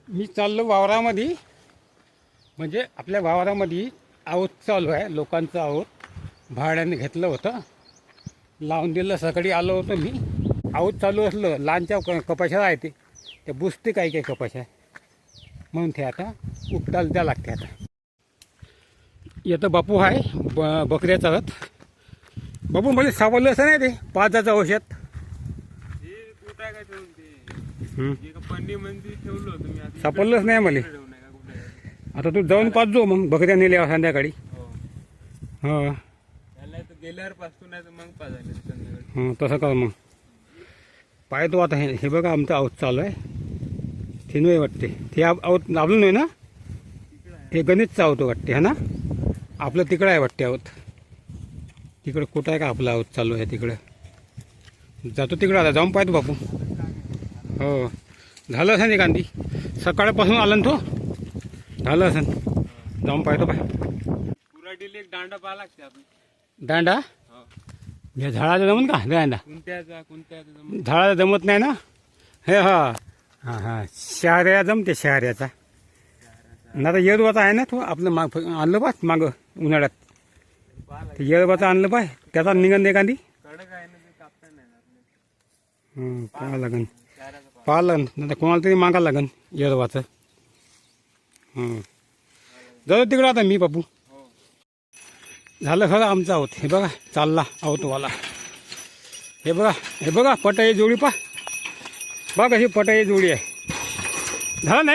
मी चाललो वावरामध्ये, म्हणजे आपल्या वावरामध्ये आऊत चालू आहे. लोकांचं आऊत भाड्याने घेतलं होतं, लावून दिलं. सकाळी आलो होतो मी. आऊत चालू असलं लहानच्या कपाशा आहे ते बुजते काही काही कपाशा म्हणून ते आता उपटायला द्या लागते. आता येतं बापू आहे बकऱ्या चालत. बापू मला सापडलं असं नाही ते 5,000 औषध. सापडलंच नाही मला. आता तू जाऊन पाच मग बकऱ्या नेल्या संध्याकाळी. हो गेल्यावर पाचतो नाही तर मग पाच. हां तसं कर मग. पाहतो आता. हे बघा आमचं आऊत चालू आहे. ते नाही वाटते ते आऊत लावलं नाही ना. हे गणेशचं आऊत वाटते है ना. आपलं तिकडं आहे वाटते आऊत. तिकडं कुठं आहे का आपलं आऊत चालू आहे तिकडं. जातो तिकडं. आता जाऊन पाहतो बापू. हो झालं असं नाही गांधी. सकाळपासून आला ना तो. झालं असं. जाऊन पाहतो पाय. पुरा डिले एक दांडा पाहा लागते आपण. दांडा हे झाडाचा जमत का दांडा. कोणत्या झाडाचा जमत नाही ना. हे हां हां हां शहऱ्या जमते शहऱ्याचा. ना आता येरवाचा आहे ना तो आपलं माग आणलं पाय मागं उन्हाळ्यात. ते येरवाचं आणलं पाय त्याचा निघन एखादी. कडक आहे ना ते कापता नाही. पाहा लागन पाहा लागन नाही तर कोणाला तरी मागायला लागन येरवाचं. जाऊ तिकडं आता मी बापू. झालं खरं आमचं आहोत. हे बघा चालला आहोतवाला. हे बघा पटाई जोडी पा. बघ कशी पटाई जोडी आहे. झालं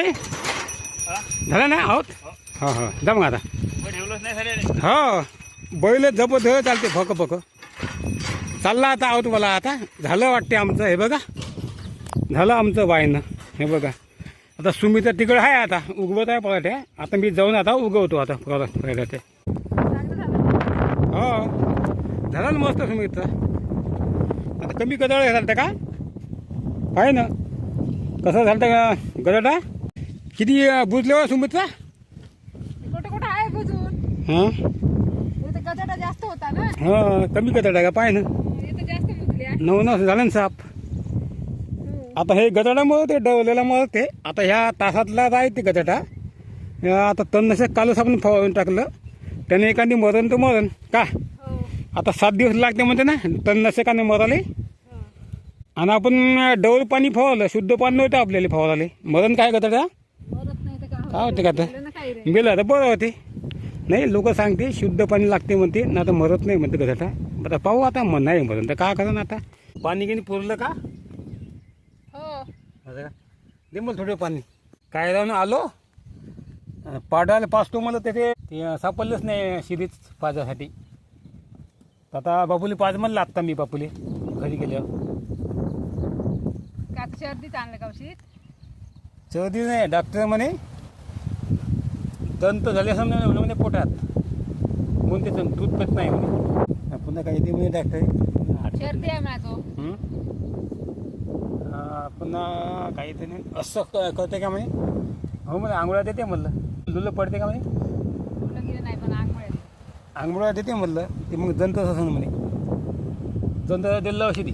नाही आहोत. हां हां जा मग आता. हो बैल जपत चालते फक फक. चालला आता आहोतवाला. आता झालं वाटते आमचं. हे बघा झालं आमचं वायनं. हे बघा आता सुमीचं तिकडं आहे. आता उगवत आहे परत आहे. आता मी जाऊन आता उगवतो आता परत पहिलं ते. हो झालं मस्त सुमितचा. आता कमी गदळ झालं का पाय ना. कसं झालं का गदळा किती बुजले सुमितचा. कुठे कुठे आहे बुजून. हां गजडा जास्त होता ना. हां कमी गदळ आहे का पाय ना. इथं जास्त बुजल्या. नऊ झालं ना साप. आता हे गदडामुळे ते डवलेल्यामुळे ते आता ह्या तासातला आहे ते गदडा. आता तणनाशक कालच आपण फवारून टाकलं. त्याने एखादी मरण तर मरण का. आता 7 दिवस लागते म्हणते ना तणनाशकाने मराले. आणि आपण डवल पाणी फवारलं शुद्ध पाणी नव्हतं आपल्याला फवाराले. मरण काय गदडा काय होते का तर गेलं तर बरं होते. नाही लोक सांगते शुद्ध पाणी लागते म्हणते ना तर मरत नाही म्हणते गदडा. आता पाहू आता मन नाही मरण तर काय करा ना. आता पाणी गिनी पुरलं का. असं का दे मला थोडं पाणी. काय राहून आलो पाडायला पाचतो मला ते सापडलंच नाही शिरीच पाजासाठी. आता बापूले पाच म्हणलं आत्ता मी बापूले घरी गेल्यावर. सर्दीच आणलं का औषध. सर्दी नाही डॉक्टर म्हणे दंत झाले असं म्हणे पोटात म्हणून ते दूध पेत नाही म्हणे. पुन्हा काही ते म्हणे डॉक्टर सर्दी आहे माझं. पुन्हा काही ते नाही असं कळते का म्हणे. हो मला आंघोळ्या देते म्हणलं. लुलं पडते का म्हणे. नाही पण आंघोळ्या देते म्हणलं. ते मग दंत असं म्हणे. दंत दिलं औषधी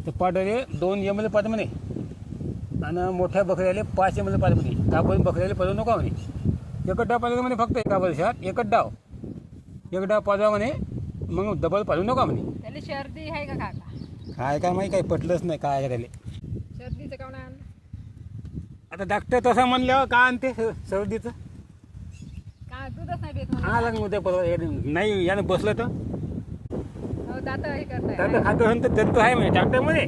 तर पाडाले 2 ml पाच म्हणे. आणि मोठ्या बकऱ्याले 5 ml पाच म्हणे. कापड बकऱ्याला पडू नका म्हणे. एकच डाव पाहिजे म्हणे फक्त एका वर्षात एकच डाव. एक डाव पाजा म्हणे मग डबल पाडू नका म्हणे. त्याला सर्दी आहे का काका. काय माहिती काही पटलंच नाही काय आहे त्याला. सर्दीचं का आणलं. आता डॉक्टर तसं म्हणल्यावर का आणते सर्दीचं. काय दूधच नाही देत हा लाग उद्या परवा नाही यानं बसलं तर दात हे करताय. दात खातो तर दंत आहे म्हणे डॉक्टरमध्ये.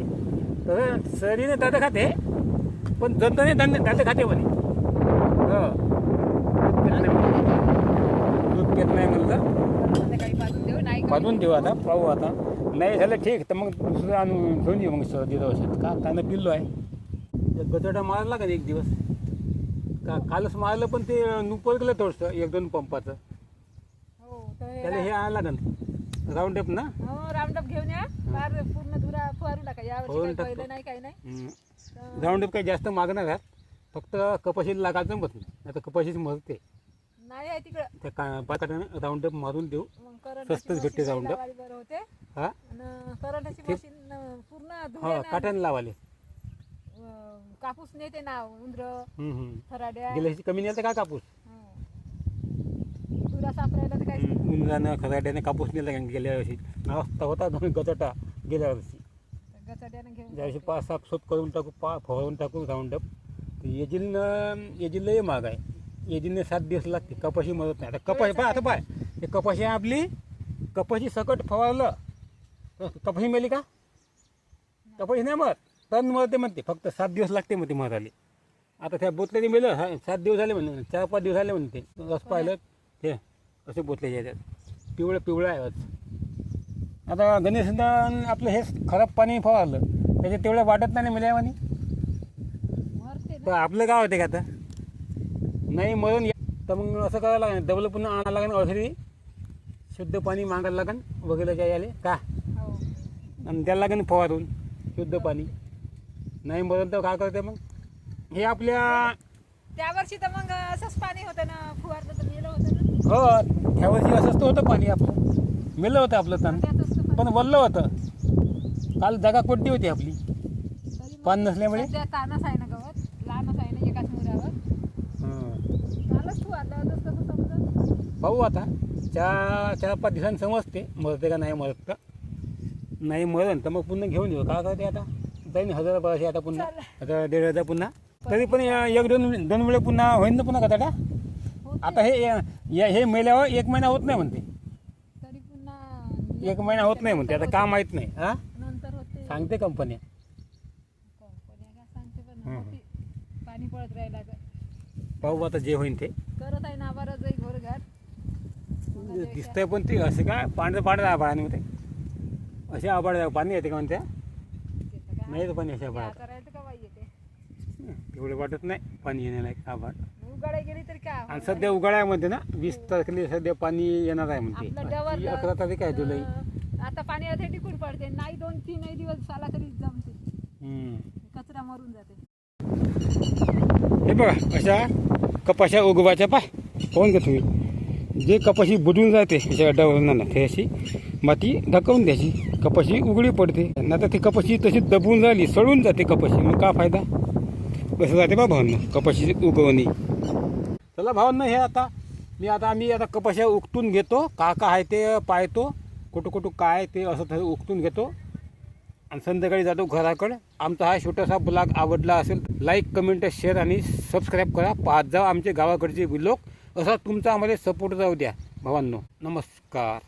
तर सर्दीने दात खाते पण दंतने दात खाते म्हणे. हो दूध पेत नाही म्हणलं. काही पाजून देऊ नाही पाजून देऊ आता पाहू. आता नाही झालं ठीक तर मग दुसरं आणून घेऊन येऊ मग सर्दीचं औषध. का त्यानं पिल्लो आहे. गचोटा मारला का एक दिवस का कालच मारलं पण ते नुपर गेलं थोडंसं 1-2 पंपाचं. त्याला हे आणायला लागेल राऊंडअप ना. हो राऊंडअप घेऊन या. फार पूर्ण धुरा फवारून टाका यावर्षी. पहिलं नाही काही नाही. राऊंडअप काही जास्त मागणार आहेत. फक्त कपाशीला लागायचं जमत नाही. आता कपाशीच मरते नाही आहे तिकडं. त्या पाकाटानं राऊंडअप मारून देऊ. स्वस्तच भेटते राऊंडअप. होते हा करंटाची मशीन पूर्ण हो काट्यानं लावाले. कापूस नेते ना उंदर खराड्या गेल्या वर्षी कमी नेलं का कापूस? तुला सापरायला तर काय उंदरानं खराड्याने कापूस नेला का गेल्या वर्षी? अवस्था होता दोन गचटा गेल्या वर्षी. गचाड्यानं घेऊन ज्यावर्षी 5-6 सोत करून टाकू फवारून टाकू राऊंडअप. येजील महाग आहे. येजीलने 7 दिवस लागते. कपाशी मदत नाही. आता कपाशी पाय आता पाय हे कपाशी आपली कपाशी सकट फवारलं कपाशी मेली का? कपाशी नाही मरत. तण मरते म्हणते. फक्त 7 दिवस लागते म्हणते मराले. आता त्या बोतल्याने मेलं 7 दिवस झाले म्हणते. 4-5 दिवस झाले म्हणते. रस पाहिलं ते कसे बोतले याच्यात पिवळं आहे आज. आता गणेशनं आपलं हे खराब पाणी फवारलं त्याच्यात तेवढं वाटत नाही मिळावानी. मरते तर आपलं काय होते का आता नाही मरून तर मग असं करायला लागेल. डबल पुन्हा आणायला लागेल. औषधी शुद्ध पाणी मागायला लागेल वगैरे यायले का ना हो आणि द्यायला लागेल फवारून शुद्ध पाणी. नाही मरून तर काय करते मग हे आपल्या त्या वर्षी तर मग असंच पाणी होतं ना फुवारलं तर मेलं होतं ना. हो ह्या वर्षी असंच तर होतं पाणी आपलं मेलं होतं आपलं तण त्यातच तर पण वल्लं होतं. काल जागा कोणती होती आपली तरी मग पाणी नसल्यामुळे. सध्या तानच आहे ना गवत लहानच आहे ना एकाच मुरावर कालच फुवारलं होतं कसं समजलं. पाहू आता 4-5 दिवसांनी समजते मरते का नाही मरत का. नाही मरण तर मग पुन्हा घेऊन येऊ काय करते आता जाईन 1000-1200 आता पुन्हा आता 1500 पुन्हा तरी पण 1-2 वेळे पुन्हा होईन ना पुन्हा कथाटा. आता हे मेल्यावर 1 महिना होत नाही म्हणते. तरी पुन्हा 1 महिना होत नाही म्हणते. आता का माहीत नाही हा नंतर होते सांगते कंपन्या. कंपन्या काय सांगते पण होती. पाणी पडत राहिला तर पाहू आता जे होईन ते. करत आहे ना बरं जाई घोरघाट दिसतंय पण ते असं काय पांढरं आभाळामध्ये असे आभाळ पाणी येते का म्हणत्या नाही तर पाणी अशा आभाळात आता राहिलं का बाई येते तेवढं वाटत नाही पाणी येण्याला आभाळ. उगाडे गेली तरी काय आणि सध्या उघाड्यामध्ये ना 20 तारखेला सध्या पाणी येणार आहे म्हणते. आपलं डबल 11 तारीख आहे जुलै. आता पाणी आता टिकून पडते नाही 2-3 दिवस आला तरी जमते कचरा मरून जाते. हे बघा अशा कपाशा उगवायच्या पाय पाहून घ्या तुम्ही. जे कपाशी बुडून जाते अशा अड्डावरून ना ते अशी माती ढकवून द्यायची कपाशी उघडी पडते. नाही तर ती कपाशी तशी दबून झाली सडून जाते कपाशी मग का फायदा. कसं जाते बा भावांना कपाशी उगवणे. चला भावांना हे आता आम्ही आता कपाशा उकटून घेतो का आहे ते पाहतो कुठं काय ते असं तसं उकटून घेतो आणि संध्याकाळी जातो घराकडे. आमचा हा छोटासा ब्लॉग आवडला असेल लाईक कमेंट शेअर आणि सबस्क्राईब करा. पाहत जावा आमचे गावाकडचे ब्लॉग. असा तुमचा आम्हाला सपोर्ट जाऊ द्या भावांनो. नमस्कार.